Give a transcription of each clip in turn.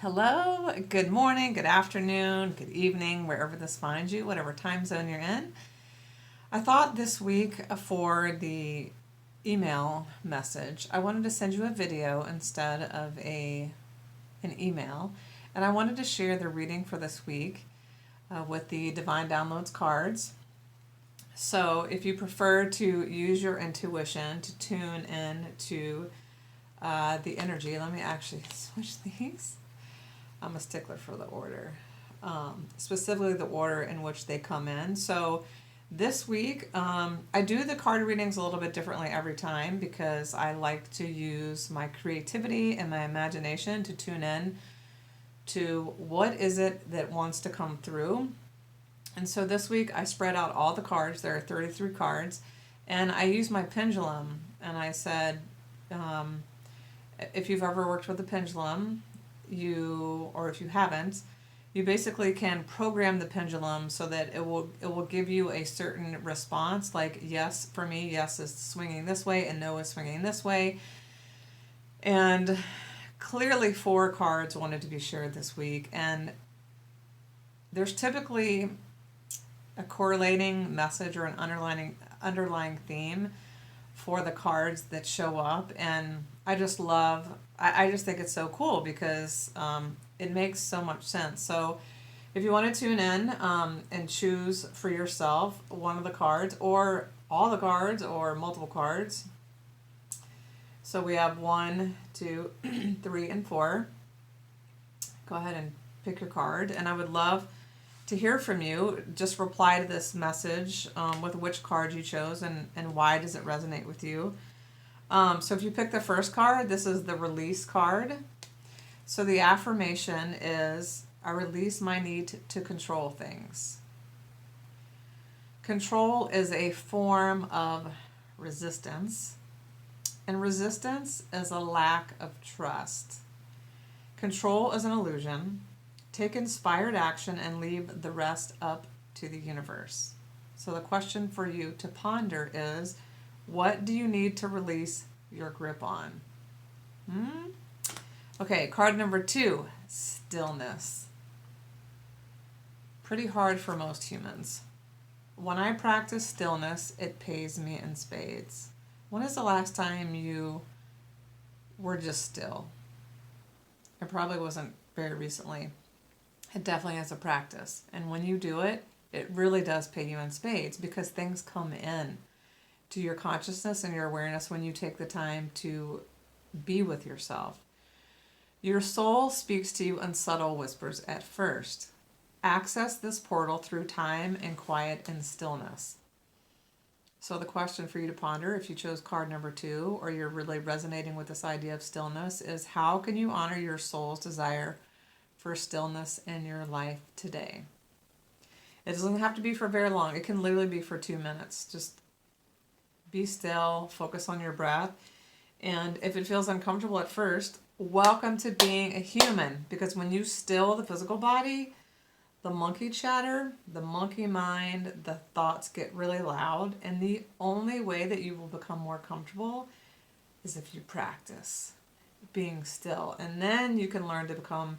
Hello, good morning, good afternoon, good evening, wherever this finds you, whatever time zone you're in. I thought this week for the email message, I wanted to send you a video instead of an email, and I wanted to share the reading for this week with the Divine Downloads cards. So if you prefer to use your intuition to tune in to the energy, let me actually switch these. I'm a stickler for the order, specifically the order in which they come in. So this week, I do the card readings a little bit differently every time because I like to use my creativity and my imagination to tune in to what is it that wants to come through. And so this week I spread out all the cards. There are 33 cards, and I used my pendulum, and I said, if you've ever worked with a pendulum, or if you haven't, you basically can program the pendulum so that it will give you a certain response. Like, yes, for me, yes is swinging this way and no is swinging this way. And clearly 4 cards wanted to be shared this week, and there's typically a correlating message or an underlying theme for the cards that show up, and I just think it's so cool because it makes so much sense. So if you want to tune in and choose for yourself one of the cards or all the cards or multiple cards. So we have 1, 2, 3, and 4. Go ahead and pick your card, and I would love to hear from you. Just reply to this message with which card you chose and why does it resonate with you. So if you pick the first card, this is the release card. So the affirmation is, I release my need to control things. Control is a form of resistance, and resistance is a lack of trust. Control is an illusion. Take inspired action and leave the rest up to the universe. So the question for you to ponder is, what do you need to release your grip on? Okay, card number 2, stillness. Pretty hard for most humans. When I practice stillness, it pays me in spades. When is the last time you were just still? It probably wasn't very recently. It definitely is a practice. And when you do it, it really does pay you in spades because things come in to your consciousness and your awareness when you take the time to be with yourself. Your soul speaks to you in subtle whispers at first. Access this portal through time and quiet and stillness. So the question for you to ponder, if you chose card number 2 or you're really resonating with this idea of stillness, is how can you honor your soul's desire for stillness in your life today? It doesn't have to be for very long. It can literally be for 2 minutes. Just be still, focus on your breath. And if it feels uncomfortable at first, welcome to being a human. Because when you still the physical body, the monkey chatter, the monkey mind, the thoughts get really loud. And the only way that you will become more comfortable is if you practice being still. And then you can learn to become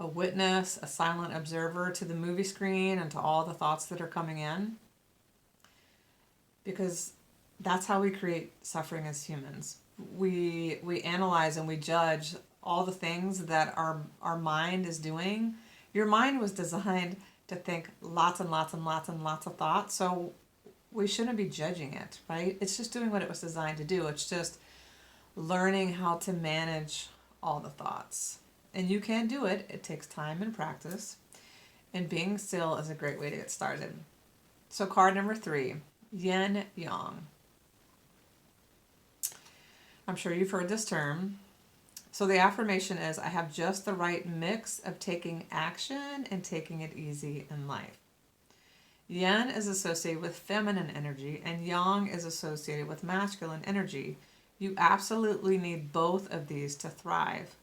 a witness, a silent observer to the movie screen and to all the thoughts that are coming in. Because that's how we create suffering as humans. We analyze and we judge all the things that our mind is doing. Your mind was designed to think lots and lots and lots and lots of thoughts, so we shouldn't be judging it, right? It's just doing what it was designed to do. It's just learning how to manage all the thoughts. And you can do it. It takes time and practice. And being still is a great way to get started. So card number 3, yin yang. I'm sure you've heard this term. So the affirmation is, I have just the right mix of taking action and taking it easy in life. Yin is associated with feminine energy and yang is associated with masculine energy. You absolutely need both of these to thrive.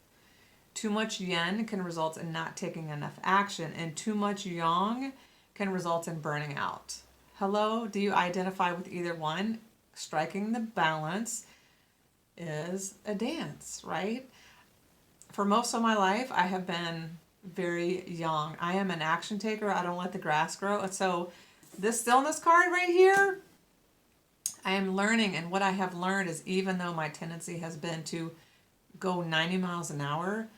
Too much yin can result in not taking enough action, and too much yang can result in burning out. Hello, do you identify with either one? Striking the balance is a dance, right? For most of my life, I have been very young. I am an action taker. I don't let the grass grow. And so this stillness card right here, I am learning. And what I have learned is, even though my tendency has been to go 90 miles an hour,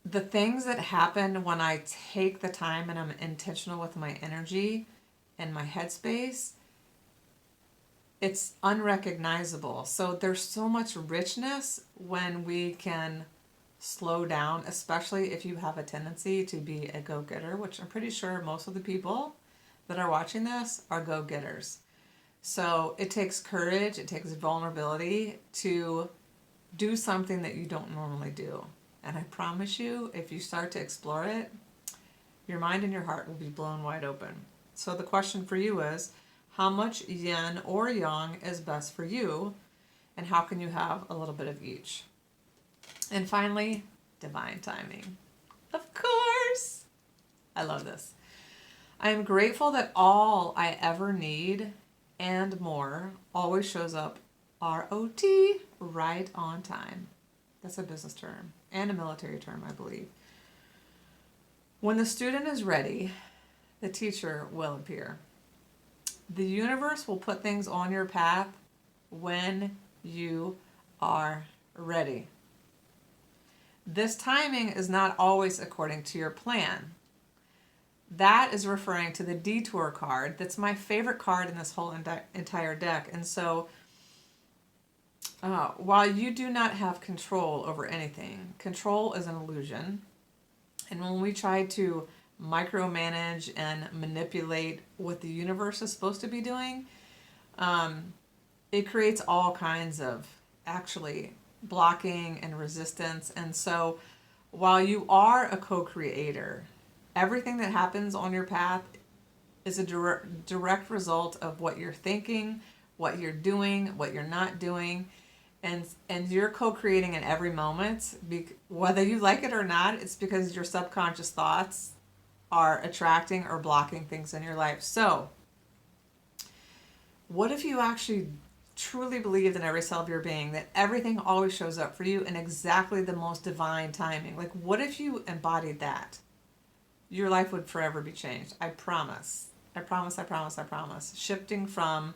the things that happen when I take the time and I'm intentional with my energy and my headspace, it's unrecognizable. So there's so much richness when we can slow down, especially if you have a tendency to be a go-getter, which I'm pretty sure most of the people that are watching this are go-getters. So it takes courage, it takes vulnerability to do something that you don't normally do. And I promise you, if you start to explore it, your mind and your heart will be blown wide open. So the question for you is, how much yin or yang is best for you? And how can you have a little bit of each? And finally, divine timing. Of course! I love this. I am grateful that all I ever need and more always shows up ROT, right on time. That's a business term and a military term, I believe. When the student is ready, the teacher will appear. The universe will put things on your path when you are ready. This timing is not always according to your plan. That is referring to the detour card. That's my favorite card in this whole entire deck. And so, while you do not have control over anything, control is an illusion. And when we try to micromanage and manipulate what the universe is supposed to be doing, it creates all kinds of actually blocking and resistance. And so while you are a co-creator, everything that happens on your path is a direct result of what you're thinking, what you're doing, what you're not doing. And you're co-creating in every moment, whether you like it or not. It's because your subconscious thoughts are attracting or blocking things in your life. So what if you actually truly believed in every cell of your being that everything always shows up for you in exactly the most divine timing? Like, what if you embodied that? Your life would forever be changed. I promise. I promise, I promise, I promise. Shifting from,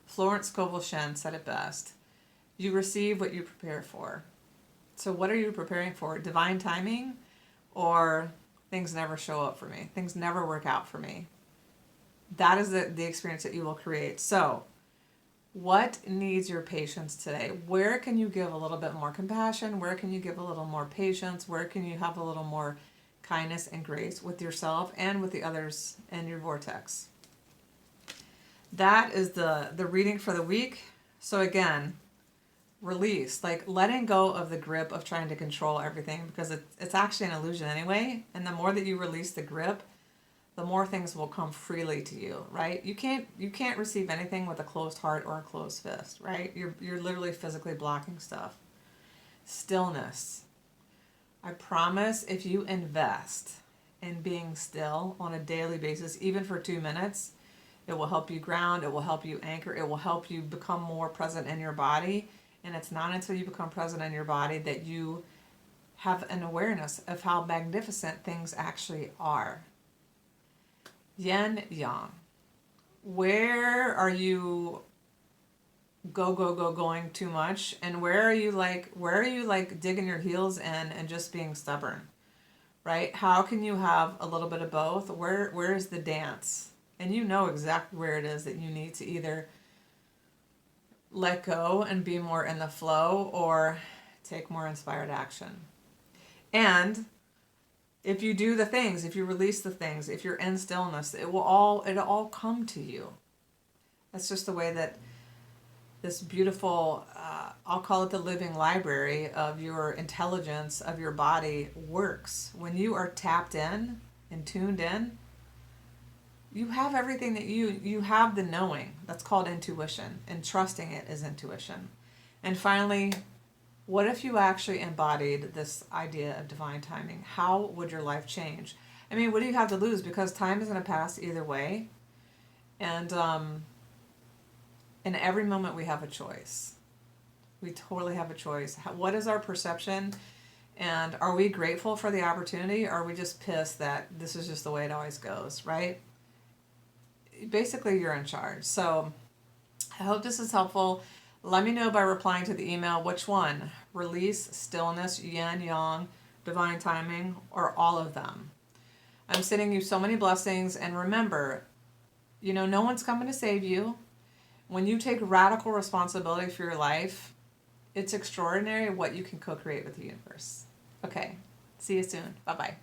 Florence Scovel Shen said it best, you receive what you prepare for. So what are you preparing for? Divine timing, or things never show up for me? Things never work out for me. That is the experience that you will create. So what needs your patience today? Where can you give a little bit more compassion? Where can you give a little more patience? Where can you have a little more kindness and grace with yourself and with the others in your vortex? That is the reading for the week. So again, release, like letting go of the grip of trying to control everything, because it's actually an illusion anyway. And the more that you release the grip, the more things will come freely to you, right? You can't receive anything with a closed heart or a closed fist, right? You're literally physically blocking stuff. Stillness. I promise, if you invest in being still on a daily basis, even for 2 minutes, it will help you ground, it will help you anchor, it will help you become more present in your body. And it's not until you become present in your body that you have an awareness of how magnificent things actually are. Yin, yang. Where are you going too much? And where are you like digging your heels in and just being stubborn? Right? How can you have a little bit of both? Where is the dance? And you know exactly where it is that you need to either let go and be more in the flow or take more inspired action. And if you do the things, if you release the things, if you're in stillness, it'll all come to you. That's just the way that this beautiful, I'll call it the living library of your intelligence, of your body works. When you are tapped in and tuned in, you have everything that you have the knowing. That's called intuition, and trusting it is intuition. And finally, what if you actually embodied this idea of divine timing? How would your life change? I mean, what do you have to lose? Because time is going to pass either way. And in every moment we have a choice. We totally have a choice. What is our perception? And are we grateful for the opportunity, or are we just pissed that this is just the way it always goes, right? Basically, you're in charge. So I hope this is helpful. Let me know by replying to the email which one: release, stillness, yin, yang, divine timing, or all of them. I'm sending you so many blessings. And remember, no one's coming to save you. When you take radical responsibility for your life, it's extraordinary what you can co-create with the universe. Okay, see you soon. Bye-bye.